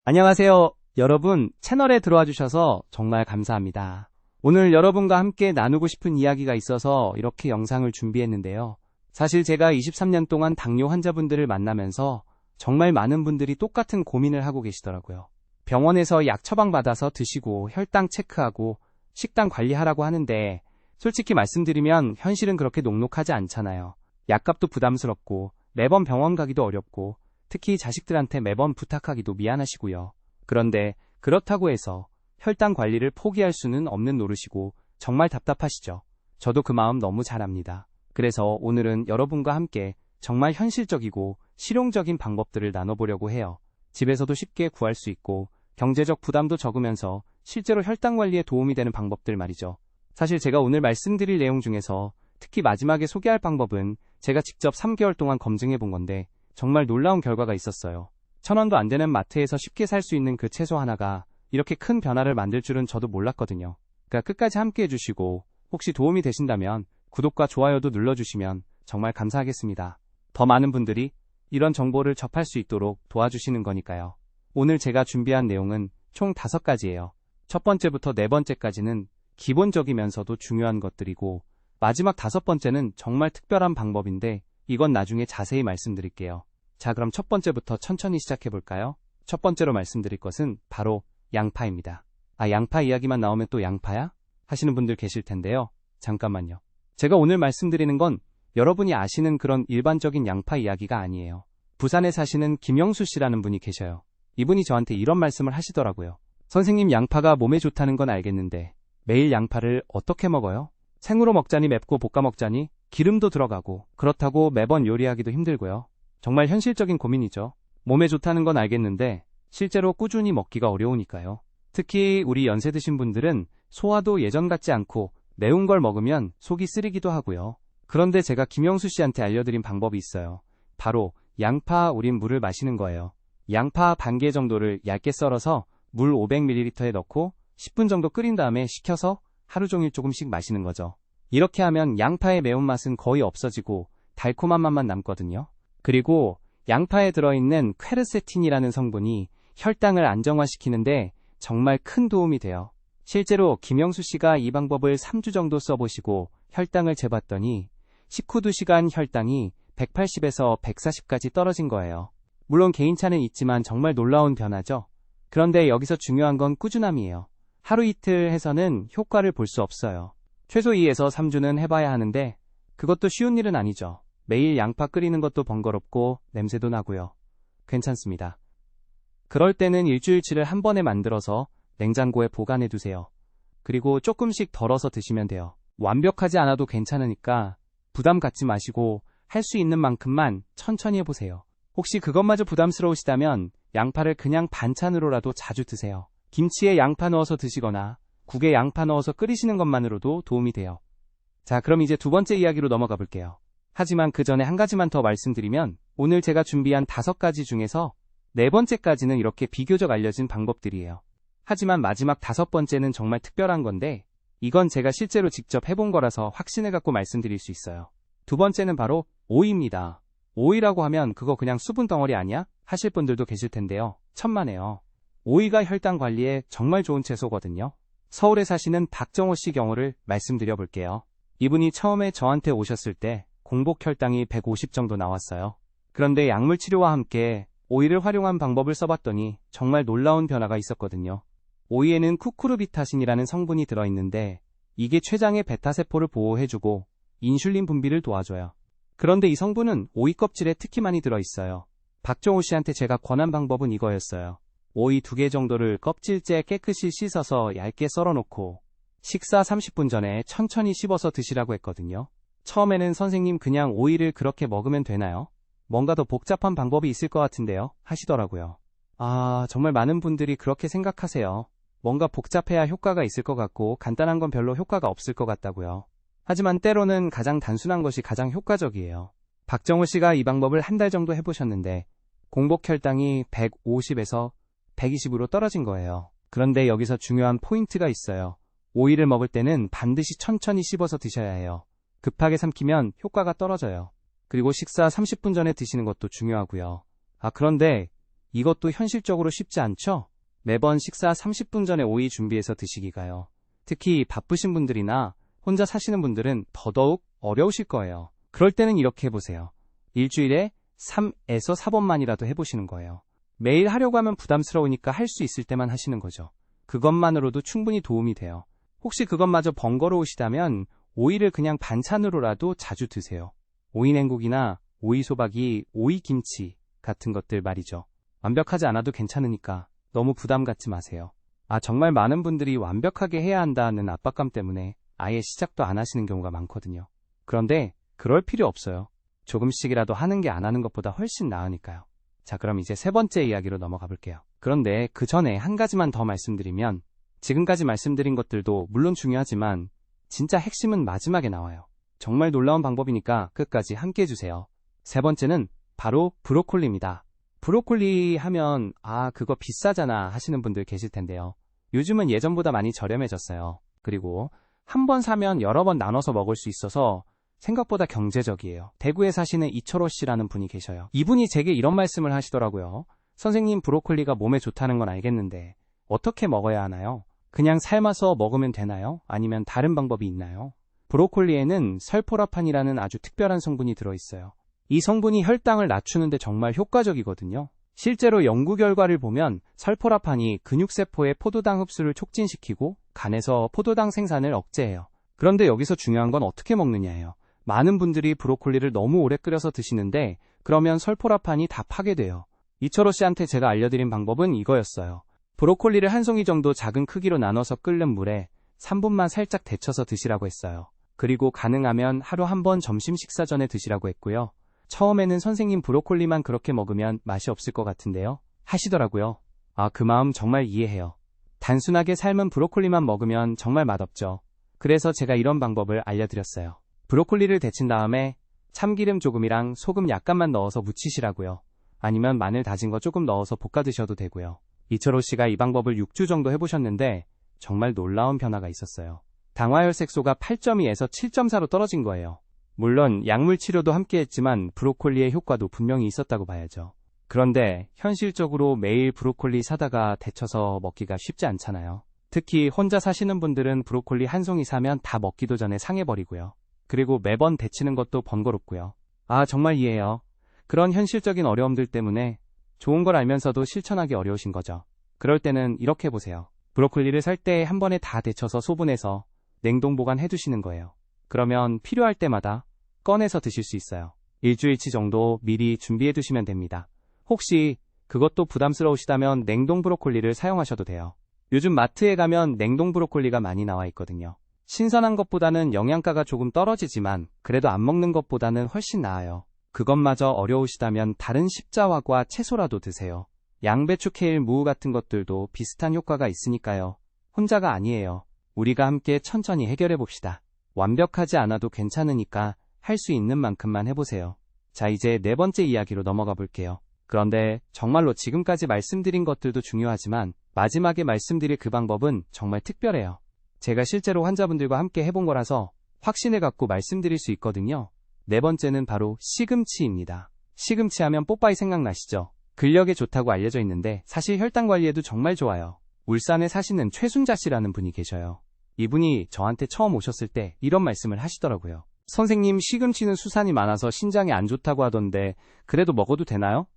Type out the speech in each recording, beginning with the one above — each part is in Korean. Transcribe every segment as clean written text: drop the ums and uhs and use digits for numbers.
안녕하세요. 여러분, 채널에 들어와 주셔서 정말 감사합니다. 오늘 여러분과 함께 나누고 싶은 이야기가 있어서 이렇게 영상을 준비했는데요. 사실 제가 23년 동안 당뇨 환자분들을 만나면서 정말 많은 분들이 똑같은 고민을 하고 계시더라고요. 병원에서 약 처방받아서 드시고 혈당 체크하고 식단 관리하라고 하는데 솔직히 말씀드리면 현실은 그렇게 녹록하지 않잖아요. 약값도 부담스럽고 매번 병원 가기도 어렵고 특히 자식들한테 매번 부탁하기도 미안하시고요. 그런데 그렇다고 해서 혈당 관리를 포기할 수는 없는 노릇이고 정말 답답하시죠. 저도 그 마음 너무 잘 압니다. 그래서 오늘은 여러분과 함께 정말 현실적이고 실용적인 방법들을 나눠보려고 해요. 집에서도 쉽게 구할 수 있고 경제적 부담도 적으면서 실제로 혈당 관리에 도움이 되는 방법들 말이죠. 사실 제가 오늘 말씀드릴 내용 중에서 특히 마지막에 소개할 방법은 제가 직접 3개월 동안 검증해 본 건데 정말 놀라운 결과가 있었어요. 1,000원도 안 되는 마트에서 쉽게 살 수 있는 그 채소 하나가 이렇게 큰 변화를 만들 줄은 저도 몰랐거든요. 그러니까 끝까지 함께 해주시고 혹시 도움이 되신다면 구독과 좋아요도 눌러주시면 정말 감사하겠습니다. 더 많은 분들이 이런 정보를 접할 수 있도록 도와주시는 거니까요. 오늘 제가 준비한 내용은 총 5가지예요. 첫 번째부터 네 번째까지는 기본적이면서도 중요한 것들이고 마지막 5번째는 정말 특별한 방법인데 이건 나중에 자세히 말씀드릴게요. 자, 그럼 첫 번째부터 천천히 시작해볼까요? 첫 번째로 말씀드릴 것은 바로 양파입니다. 양파 이야기만 나오면 또 양파야? 하시는 분들 계실 텐데요. 잠깐만요. 제가 오늘 말씀드리는 건 여러분이 아시는 그런 일반적인 양파 이야기가 아니에요. 부산에 사시는 김영수 씨라는 분이 계셔요. 이분이 저한테 이런 말씀을 하시더라고요. 선생님, 양파가 몸에 좋다는 건 알겠는데 매일 양파를 어떻게 먹어요? 생으로 먹자니 맵고 볶아 먹자니 기름도 들어가고 그렇다고 매번 요리하기도 힘들고요. 정말 현실적인 고민이죠. 몸에 좋다는 건 알겠는데 실제로 꾸준히 먹기가 어려우니까요. 특히 우리 연세 드신 분들은 소화도 예전 같지 않고 매운 걸 먹으면 속이 쓰리기도 하고요. 그런데 제가 김영수 씨한테 알려드린 방법이 있어요. 바로 양파 우린 물을 마시는 거예요. 양파 반 개 정도를 얇게 썰어서 물 500ml에 넣고 10분 정도 끓인 다음에 식혀서 하루 종일 조금씩 마시는 거죠. 이렇게 하면 양파의 매운맛은 거의 없어지고 달콤한 맛만 남거든요. 그리고 양파에 들어있는 퀘르세틴이라는 성분이 혈당을 안정화시키는데 정말 큰 도움이 돼요. 실제로 김영수 씨가 이 방법을 3주 정도 써보시고 혈당을 재봤더니 19시간 혈당이 180에서 140까지 떨어진 거예요. 물론 개인차는 있지만 정말 놀라운 변화죠. 그런데 여기서 중요한 건 꾸준함이에요. 하루 이틀 해서는 효과를 볼 수 없어요. 최소 2에서 3주는 해봐야 하는데 그것도 쉬운 일은 아니죠. 매일 양파 끓이는 것도 번거롭고 냄새도 나고요. 괜찮습니다. 그럴 때는 일주일치를 한 번에 만들어서 냉장고에 보관해 두세요. 그리고 조금씩 덜어서 드시면 돼요. 완벽하지 않아도 괜찮으니까 부담 갖지 마시고 할 수 있는 만큼만 천천히 해보세요. 혹시 그것마저 부담스러우시다면 양파를 그냥 반찬으로라도 자주 드세요. 김치에 양파 넣어서 드시거나 국에 양파 넣어서 끓이시는 것만으로도 도움이 돼요. 자, 그럼 이제 두 번째 이야기로 넘어가 볼게요. 하지만 그 전에 한 가지만 더 말씀드리면 오늘 제가 준비한 5가지 중에서 네 번째까지는 이렇게 비교적 알려진 방법들이에요. 하지만 마지막 5번째는 정말 특별한 건데 이건 제가 실제로 직접 해본 거라서 확신을 갖고 말씀드릴 수 있어요. 두 번째는 바로 오이입니다. 오이라고 하면 그거 그냥 수분 덩어리 아니야? 하실 분들도 계실 텐데요. 천만에요. 오이가 혈당 관리에 정말 좋은 채소거든요. 서울에 사시는 박정호 씨 경우를 말씀드려 볼게요. 이분이 처음에 저한테 오셨을 때 공복 혈당이 150 정도 나왔어요. 그런데 약물 치료와 함께 오이를 활용한 방법을 써봤더니 정말 놀라운 변화가 있었거든요. 오이에는 쿠쿠르비타신이라는 성분이 들어있는데 이게 췌장의 베타세포를 보호해주고 인슐린 분비를 도와줘요. 그런데 이 성분은 오이 껍질에 특히 많이 들어있어요. 박정호 씨한테 제가 권한 방법은 이거였어요. 오이 2개 정도를 껍질째 깨끗이 씻어서 얇게 썰어놓고 식사 30분 전에 천천히 씹어서 드시라고 했거든요. 처음에는 선생님 그냥 오이를 그렇게 먹으면 되나요? 뭔가 더 복잡한 방법이 있을 것 같은데요? 하시더라고요. 정말 많은 분들이 그렇게 생각하세요. 뭔가 복잡해야 효과가 있을 것 같고 간단한 건 별로 효과가 없을 것 같다고요. 하지만 때로는 가장 단순한 것이 가장 효과적이에요. 박정호 씨가 이 방법을 한 달 정도 해보셨는데 공복 혈당이 150에서 120으로 떨어진 거예요. 그런데 여기서 중요한 포인트가 있어요. 오이를 먹을 때는 반드시 천천히 씹어서 드셔야 해요. 급하게 삼키면 효과가 떨어져요. 그리고 식사 30분 전에 드시는 것도 중요하고요. 그런데 이것도 현실적으로 쉽지 않죠? 매번 식사 30분 전에 오이 준비해서 드시기가요. 특히 바쁘신 분들이나 혼자 사시는 분들은 더더욱 어려우실 거예요. 그럴 때는 이렇게 해보세요. 일주일에 3에서 4번만이라도 해보시는 거예요. 매일 하려고 하면 부담스러우니까 할 수 있을 때만 하시는 거죠. 그것만으로도 충분히 도움이 돼요. 혹시 그것마저 번거로우시다면 오이를 그냥 반찬으로라도 자주 드세요. 오이 냉국이나 오이 소박이, 오이 김치 같은 것들 말이죠. 완벽하지 않아도 괜찮으니까 너무 부담 갖지 마세요. 정말 많은 분들이 완벽하게 해야 한다는 압박감 때문에 아예 시작도 안 하시는 경우가 많거든요. 그런데 그럴 필요 없어요. 조금씩이라도 하는 게 안 하는 것보다 훨씬 나으니까요. 자, 그럼 이제 세 번째 이야기로 넘어가 볼게요. 그런데 그 전에 한 가지만 더 말씀드리면, 지금까지 말씀드린 것들도 물론 중요하지만 진짜 핵심은 마지막에 나와요. 정말 놀라운 방법이니까 끝까지 함께 해주세요. 세 번째는 바로 브로콜리입니다. 브로콜리 하면 그거 비싸잖아 하시는 분들 계실 텐데요. 요즘은 예전보다 많이 저렴해졌어요. 그리고 한 번 사면 여러 번 나눠서 먹을 수 있어서 생각보다 경제적이에요. 대구에 사시는 이철호 씨라는 분이 계셔요. 이분이 제게 이런 말씀을 하시더라고요. 선생님, 브로콜리가 몸에 좋다는 건 알겠는데 어떻게 먹어야 하나요? 그냥 삶아서 먹으면 되나요? 아니면 다른 방법이 있나요? 브로콜리에는 설포라판이라는 아주 특별한 성분이 들어있어요. 이 성분이 혈당을 낮추는데 정말 효과적이거든요. 실제로 연구 결과를 보면 설포라판이 근육세포의 포도당 흡수를 촉진시키고 간에서 포도당 생산을 억제해요. 그런데 여기서 중요한 건 어떻게 먹느냐예요. 많은 분들이 브로콜리를 너무 오래 끓여서 드시는데 그러면 설포라판이 다 파괴돼요. 이철호 씨한테 제가 알려드린 방법은 이거였어요. 브로콜리를 한 송이 정도 작은 크기로 나눠서 끓는 물에 3분만 살짝 데쳐서 드시라고 했어요. 그리고 가능하면 하루 한 번 점심 식사 전에 드시라고 했고요. 처음에는 선생님, 브로콜리만 그렇게 먹으면 맛이 없을 것 같은데요? 하시더라고요. 그 마음 정말 이해해요. 단순하게 삶은 브로콜리만 먹으면 정말 맛없죠. 그래서 제가 이런 방법을 알려드렸어요. 브로콜리를 데친 다음에 참기름 조금이랑 소금 약간만 넣어서 무치시라고요. 아니면 마늘 다진 거 조금 넣어서 볶아 드셔도 되고요. 이철호 씨가 이 방법을 6주 정도 해보셨는데 정말 놀라운 변화가 있었어요. 당화혈색소가 8.2에서 7.4로 떨어진 거예요. 물론 약물 치료도 함께 했지만 브로콜리의 효과도 분명히 있었다고 봐야죠. 그런데 현실적으로 매일 브로콜리 사다가 데쳐서 먹기가 쉽지 않잖아요. 특히 혼자 사시는 분들은 브로콜리 한 송이 사면 다 먹기도 전에 상해버리고요. 그리고 매번 데치는 것도 번거롭고요. 정말 이해해요. 그런 현실적인 어려움들 때문에 좋은 걸 알면서도 실천하기 어려우신 거죠. 그럴 때는 이렇게 해보세요. 브로콜리를 살 때 한 번에 다 데쳐서 소분해서 냉동 보관해 두시는 거예요. 그러면 필요할 때마다 꺼내서 드실 수 있어요. 일주일치 정도 미리 준비해 두시면 됩니다. 혹시 그것도 부담스러우시다면 냉동 브로콜리를 사용하셔도 돼요. 요즘 마트에 가면 냉동 브로콜리가 많이 나와 있거든요. 신선한 것보다는 영양가가 조금 떨어지지만 그래도 안 먹는 것보다는 훨씬 나아요. 그것마저 어려우시다면 다른 십자화과 채소라도 드세요. 양배추, 케일, 무우 같은 것들도 비슷한 효과가 있으니까요. 혼자가 아니에요. 우리가 함께 천천히 해결해 봅시다. 완벽하지 않아도 괜찮으니까 할 수 있는 만큼만 해보세요. 자, 이제 네 번째 이야기로 넘어가 볼게요. 그런데 정말로 지금까지 말씀드린 것들도 중요하지만 마지막에 말씀드릴 그 방법은 정말 특별해요. 제가 실제로 환자분들과 함께 해본 거라서 확신을 갖고 말씀드릴 수 있거든요. 네 번째는 바로 시금치입니다. 시금치 하면 뽀빠이 생각나시죠? 근력에 좋다고 알려져 있는데 사실 혈당 관리에도 정말 좋아요. 울산에 사시는 최순자 씨라는 분이 계셔요. 이분이 저한테 처음 오셨을 때 이런 말씀을 하시더라고요. 선생님, 시금치는 수산이 많아서 신장에 안 좋다고 하던데 그래도 먹어도 되나요?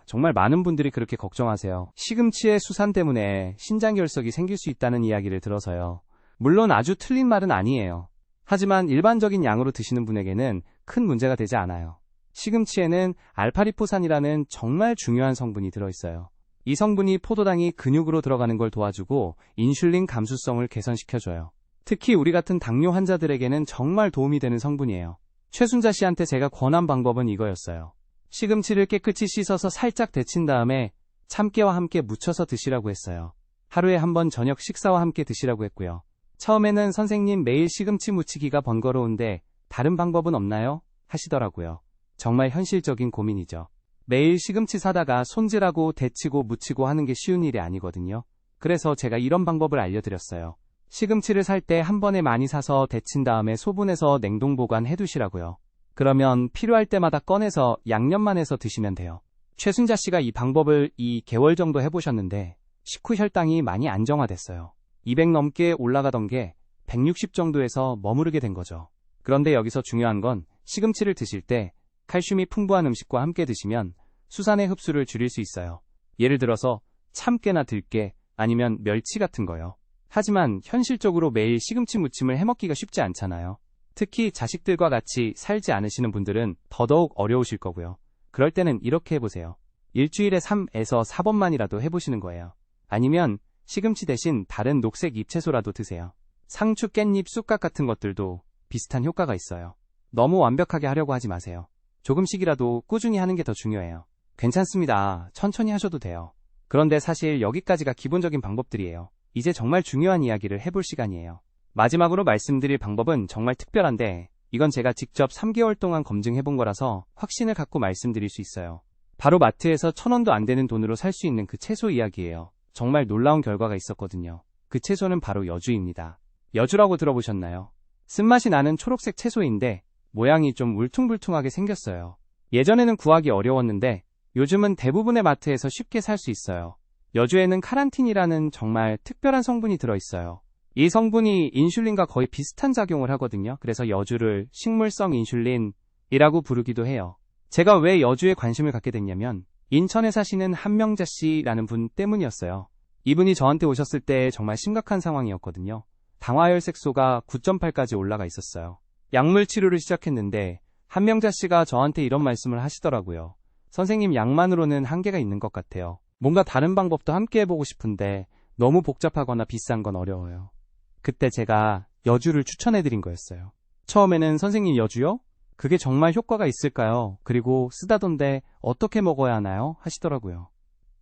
정말 많은 분들이 그렇게 걱정하세요. 시금치의 수산 때문에 신장결석이 생길 수 있다는 이야기를 들어서요. 물론 아주 틀린 말은 아니에요. 하지만 일반적인 양으로 드시는 분에게는 큰 문제가 되지 않아요. 시금치에는 알파리포산이라는 정말 중요한 성분이 들어있어요. 이 성분이 포도당이 근육으로 들어가는 걸 도와주고 인슐린 감수성을 개선시켜줘요. 특히 우리 같은 당뇨 환자들에게는 정말 도움이 되는 성분이에요. 최순자 씨한테 제가 권한 방법은 이거였어요. 시금치를 깨끗이 씻어서 살짝 데친 다음에 참깨와 함께 무쳐서 드시라고 했어요. 하루에 한 번 저녁 식사와 함께 드시라고 했고요. 처음에는 선생님, 매일 시금치 무치기가 번거로운데 다른 방법은 없나요? 하시더라고요. 정말 현실적인 고민이죠. 매일 시금치 사다가 손질하고 데치고 무치고 하는 게 쉬운 일이 아니거든요. 그래서 제가 이런 방법을 알려드렸어요. 시금치를 살 때 한 번에 많이 사서 데친 다음에 소분해서 냉동 보관해 두시라고요. 그러면 필요할 때마다 꺼내서 양념만 해서 드시면 돼요. 최순자 씨가 이 방법을 2개월 정도 해보셨는데 식후 혈당이 많이 안정화됐어요. 200 넘게 올라가던 게 160 정도에서 머무르게 된 거죠. 그런데 여기서 중요한 건 시금치를 드실 때 칼슘이 풍부한 음식과 함께 드시면 수산의 흡수를 줄일 수 있어요. 예를 들어서 참깨나 들깨 아니면 멸치 같은 거요. 하지만 현실적으로 매일 시금치 무침을 해먹기가 쉽지 않잖아요. 특히 자식들과 같이 살지 않으시는 분들은 더더욱 어려우실 거고요. 그럴 때는 이렇게 해보세요. 일주일에 3에서 4번만이라도 해보시는 거예요. 아니면 시금치 대신 다른 녹색 잎채소라도 드세요. 상추, 깻잎, 쑥갓 같은 것들도 비슷한 효과가 있어요. 너무 완벽하게 하려고 하지 마세요. 조금씩이라도 꾸준히 하는 게 더 중요해요. 괜찮습니다. 천천히 하셔도 돼요. 그런데 사실 여기까지가 기본적인 방법들이에요. 이제 정말 중요한 이야기를 해볼 시간이에요. 마지막으로 말씀드릴 방법은 정말 특별한데 이건 제가 직접 3개월 동안 검증해본 거라서 확신을 갖고 말씀드릴 수 있어요. 바로 마트에서 1,000원도 안 되는 돈으로 살 수 있는 그 채소 이야기예요. 정말 놀라운 결과가 있었거든요. 그 채소는 바로 여주입니다. 여주라고 들어보셨나요? 쓴맛이 나는 초록색 채소인데 모양이 좀 울퉁불퉁하게 생겼어요. 예전에는 구하기 어려웠는데 요즘은 대부분의 마트에서 쉽게 살 수 있어요. 여주에는 카란틴이라는 정말 특별한 성분이 들어있어요. 이 성분이 인슐린과 거의 비슷한 작용을 하거든요. 그래서 여주를 식물성 인슐린이라고 부르기도 해요. 제가 왜 여주에 관심을 갖게 됐냐면 인천에 사시는 한명자 씨라는 분 때문이었어요. 이분이 저한테 오셨을 때 정말 심각한 상황이었거든요. 당화혈색소가 9.8까지 올라가 있었어요. 약물 치료를 시작했는데 한명자 씨가 저한테 이런 말씀을 하시더라고요. 선생님, 약만으로는 한계가 있는 것 같아요. 뭔가 다른 방법도 함께 해보고 싶은데 너무 복잡하거나 비싼 건 어려워요. 그때 제가 여주를 추천해드린 거였어요. 처음에는 선생님, 여주요? 그게 정말 효과가 있을까요? 그리고 쓰다던데 어떻게 먹어야 하나요? 하시더라고요.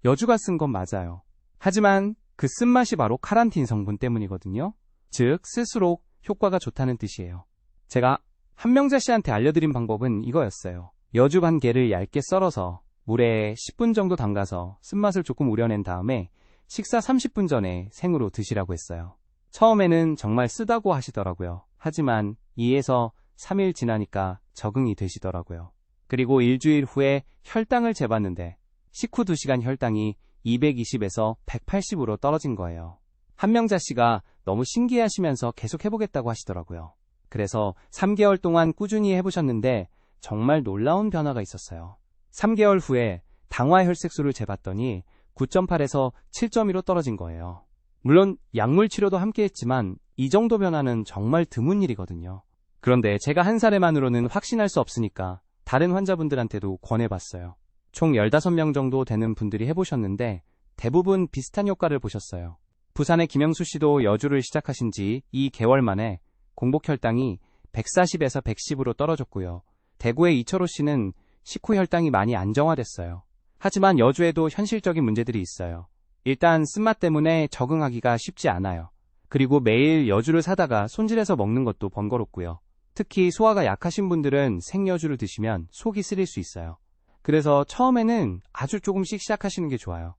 여주가 쓴 건 맞아요. 하지만 그 쓴맛이 바로 카란틴 성분 때문이거든요. 즉 쓸수록 효과가 좋다는 뜻이에요. 제가 한명자 씨한테 알려드린 방법은 이거였어요. 여주 반 개를 얇게 썰어서 물에 10분 정도 담가서 쓴맛을 조금 우려낸 다음에 식사 30분 전에 생으로 드시라고 했어요. 처음에는 정말 쓰다고 하시더라고요. 하지만 2에서 3일 지나니까 적응이 되시더라고요. 그리고 일주일 후에 혈당을 재봤는데 식후 2시간 혈당이 220에서 180으로 떨어진 거예요. 한명자 씨가 너무 신기해하시면서 계속 해보겠다고 하시더라고요. 그래서 3개월 동안 꾸준히 해보셨는데 정말 놀라운 변화가 있었어요. 3개월 후에 당화혈색소를 재봤더니 9.8에서 7.2로 떨어진 거예요. 물론 약물 치료도 함께 했지만 이 정도 변화는 정말 드문 일이거든요. 그런데 제가 한 사례만으로는 확신할 수 없으니까 다른 환자분들한테도 권해봤어요. 총 15명 정도 되는 분들이 해보셨는데 대부분 비슷한 효과를 보셨어요. 부산의 김영수 씨도 여주를 시작하신 지 2개월 만에 공복 혈당이 140에서 110으로 떨어졌고요. 대구의 이철호 씨는 식후 혈당이 많이 안정화됐어요. 하지만 여주에도 현실적인 문제들이 있어요. 일단 쓴맛 때문에 적응하기가 쉽지 않아요. 그리고 매일 여주를 사다가 손질해서 먹는 것도 번거롭고요. 특히 소화가 약하신 분들은 생여주를 드시면 속이 쓰릴 수 있어요. 그래서 처음에는 아주 조금씩 시작하시는 게 좋아요.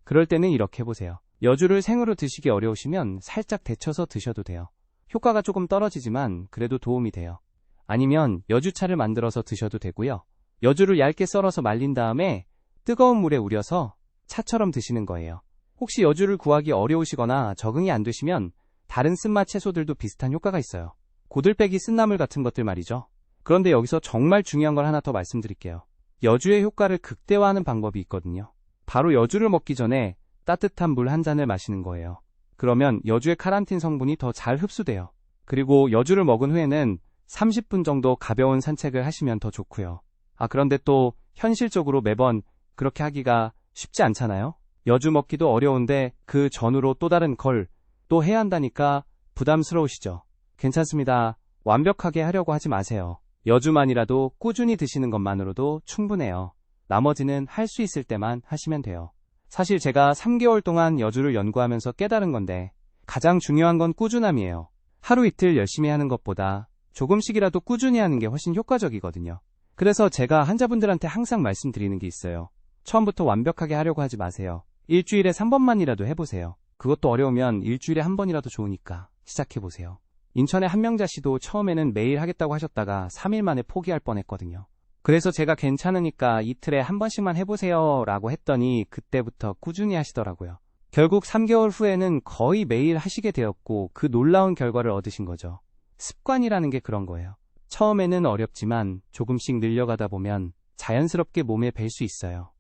그럴 때는 이렇게 해보세요. 여주를 생으로 드시기 어려우시면 살짝 데쳐서 드셔도 돼요. 효과가 조금 떨어지지만 그래도 도움이 돼요. 아니면 여주차를 만들어서 드셔도 되고요. 여주를 얇게 썰어서 말린 다음에 뜨거운 물에 우려서 차처럼 드시는 거예요. 혹시 여주를 구하기 어려우시거나 적응이 안 되시면 다른 쓴맛 채소들도 비슷한 효과가 있어요. 고들빼기, 쓴나물 같은 것들 말이죠. 그런데 여기서 정말 중요한 걸 하나 더 말씀드릴게요. 여주의 효과를 극대화하는 방법이 있거든요. 바로 여주를 먹기 전에 따뜻한 물 한 잔을 마시는 거예요. 그러면 여주의 카란틴 성분이 더 잘 흡수돼요. 그리고 여주를 먹은 후에는 30분 정도 가벼운 산책을 하시면 더 좋고요. 그런데 또 현실적으로 매번 그렇게 하기가 쉽지 않잖아요. 여주 먹기도 어려운데 그 전후로 또 다른 걸 또 해야 한다니까 부담스러우시죠? 괜찮습니다. 완벽하게 하려고 하지 마세요. 여주만이라도 꾸준히 드시는 것만으로도 충분해요. 나머지는 할 수 있을 때만 하시면 돼요. 사실 제가 3개월 동안 여주를 연구하면서 깨달은 건데 가장 중요한 건 꾸준함이에요. 하루 이틀 열심히 하는 것보다 조금씩이라도 꾸준히 하는 게 훨씬 효과적이거든요. 그래서 제가 환자분들한테 항상 말씀드리는 게 있어요. 처음부터 완벽하게 하려고 하지 마세요. 일주일에 3번만이라도 해보세요. 그것도 어려우면 일주일에 한 번이라도 좋으니까 시작해보세요. 인천의 한명자 씨도 처음에는 매일 하겠다고 하셨다가 3일 만에 포기할 뻔했거든요. 그래서 제가 괜찮으니까 이틀에 한 번씩만 해보세요 라고 했더니 그때부터 꾸준히 하시더라고요. 결국 3개월 후에는 거의 매일 하시게 되었고 그 놀라운 결과를 얻으신 거죠. 습관이라는 게 그런 거예요. 처음에는 어렵지만 조금씩 늘려가다 보면 자연스럽게 몸에 뵐 수 있어요.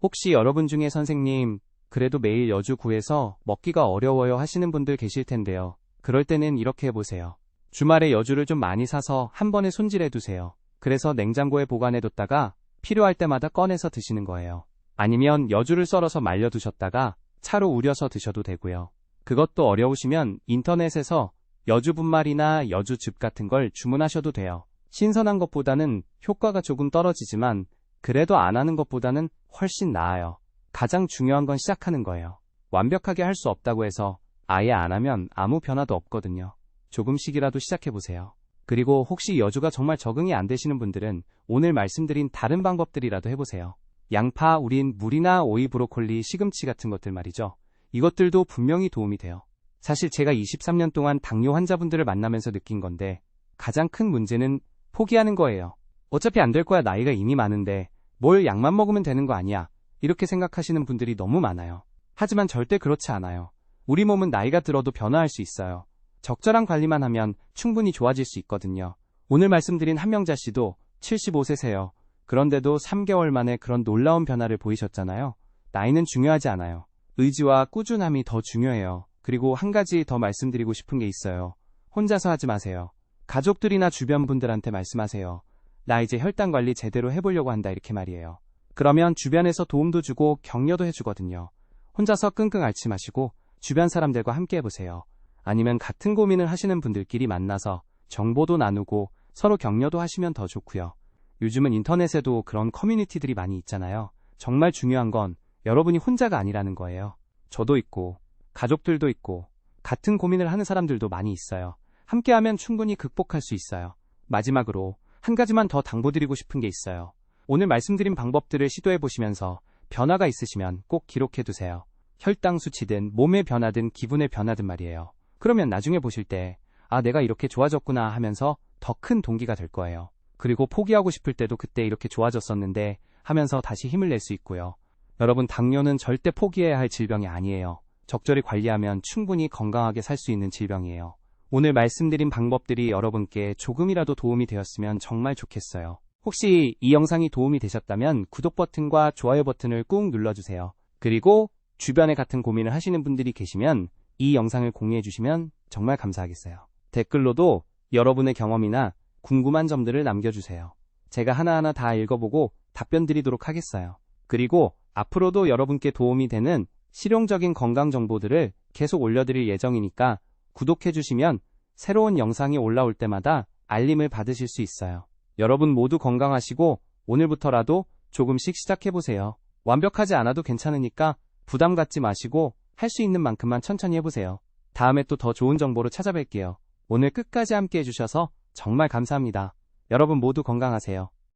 혹시 여러분 중에 선생님, 그래도 매일 여주 구해서 먹기가 어려워요 하시는 분들 계실 텐데요. 그럴 때는 이렇게 해보세요. 주말에 여주를 좀 많이 사서 한 번에 손질해 두세요. 그래서 냉장고에 보관해뒀다가 필요할 때마다 꺼내서 드시는 거예요. 아니면 여주를 썰어서 말려두셨다가 차로 우려서 드셔도 되고요. 그것도 어려우시면 인터넷에서 여주 분말이나 여주즙 같은 걸 주문하셔도 돼요. 신선한 것보다는 효과가 조금 떨어지지만 그래도 안 하는 것보다는 훨씬 나아요. 가장 중요한 건 시작하는 거예요. 완벽하게 할 수 없다고 해서 아예 안 하면 아무 변화도 없거든요. 조금씩이라도 시작해보세요. 그리고 혹시 여주가 정말 적응이 안 되시는 분들은 오늘 말씀드린 다른 방법들이라도 해보세요. 양파, 우린, 물이나 오이, 브로콜리, 시금치 같은 것들 말이죠. 이것들도 분명히 도움이 돼요. 사실 제가 23년 동안 당뇨 환자분들을 만나면서 느낀 건데 가장 큰 문제는 포기하는 거예요. 어차피 안 될 거야, 나이가 이미 많은데 뭘 약만 먹으면 되는 거 아니야, 이렇게 생각하시는 분들이 너무 많아요. 하지만 절대 그렇지 않아요. 우리 몸은 나이가 들어도 변화할 수 있어요. 적절한 관리만 하면 충분히 좋아질 수 있거든요. 오늘 말씀드린 한명자 씨도 75세세요. 그런데도 3개월 만에 그런 놀라운 변화를 보이셨잖아요. 나이는 중요하지 않아요. 의지와 꾸준함이 더 중요해요. 그리고 한 가지 더 말씀드리고 싶은 게 있어요. 혼자서 하지 마세요. 가족들이나 주변 분들한테 말씀하세요. 나 이제 혈당 관리 제대로 해보려고 한다, 이렇게 말이에요. 그러면 주변에서 도움도 주고 격려도 해주거든요. 혼자서 끙끙 앓지 마시고 주변 사람들과 함께 해보세요. 아니면 같은 고민을 하시는 분들끼리 만나서 정보도 나누고 서로 격려도 하시면 더 좋고요. 요즘은 인터넷에도 그런 커뮤니티들이 많이 있잖아요. 정말 중요한 건 여러분이 혼자가 아니라는 거예요. 저도 있고 가족들도 있고 같은 고민을 하는 사람들도 많이 있어요. 함께하면 충분히 극복할 수 있어요. 마지막으로 한 가지만 더 당부드리고 싶은 게 있어요. 오늘 말씀드린 방법들을 시도해보시면서 변화가 있으시면 꼭 기록해두세요. 혈당 수치든 몸의 변화든 기분의 변화든 말이에요. 그러면 나중에 보실 때 아, 내가 이렇게 좋아졌구나 하면서 더 큰 동기가 될 거예요. 그리고 포기하고 싶을 때도 그때 이렇게 좋아졌었는데 하면서 다시 힘을 낼 수 있고요. 여러분, 당뇨는 절대 포기해야 할 질병이 아니에요. 적절히 관리하면 충분히 건강하게 살 수 있는 질병이에요. 오늘 말씀드린 방법들이 여러분께 조금이라도 도움이 되었으면 정말 좋겠어요. 혹시 이 영상이 도움이 되셨다면 구독 버튼과 좋아요 버튼을 꾹 눌러주세요. 그리고 주변에 같은 고민을 하시는 분들이 계시면 이 영상을 공유해 주시면 정말 감사하겠어요. 댓글로도 여러분의 경험이나 궁금한 점들을 남겨주세요. 제가 하나하나 다 읽어보고 답변 드리도록 하겠어요. 그리고 앞으로도 여러분께 도움이 되는 실용적인 건강 정보들을 계속 올려드릴 예정이니까 구독해주시면 새로운 영상이 올라올 때마다 알림을 받으실 수 있어요. 여러분 모두 건강하시고 오늘부터라도 조금씩 시작해보세요. 완벽하지 않아도 괜찮으니까 부담 갖지 마시고 할 수 있는 만큼만 천천히 해보세요. 다음에 또 더 좋은 정보로 찾아뵐게요. 오늘 끝까지 함께 해주셔서 정말 감사합니다. 여러분 모두 건강하세요.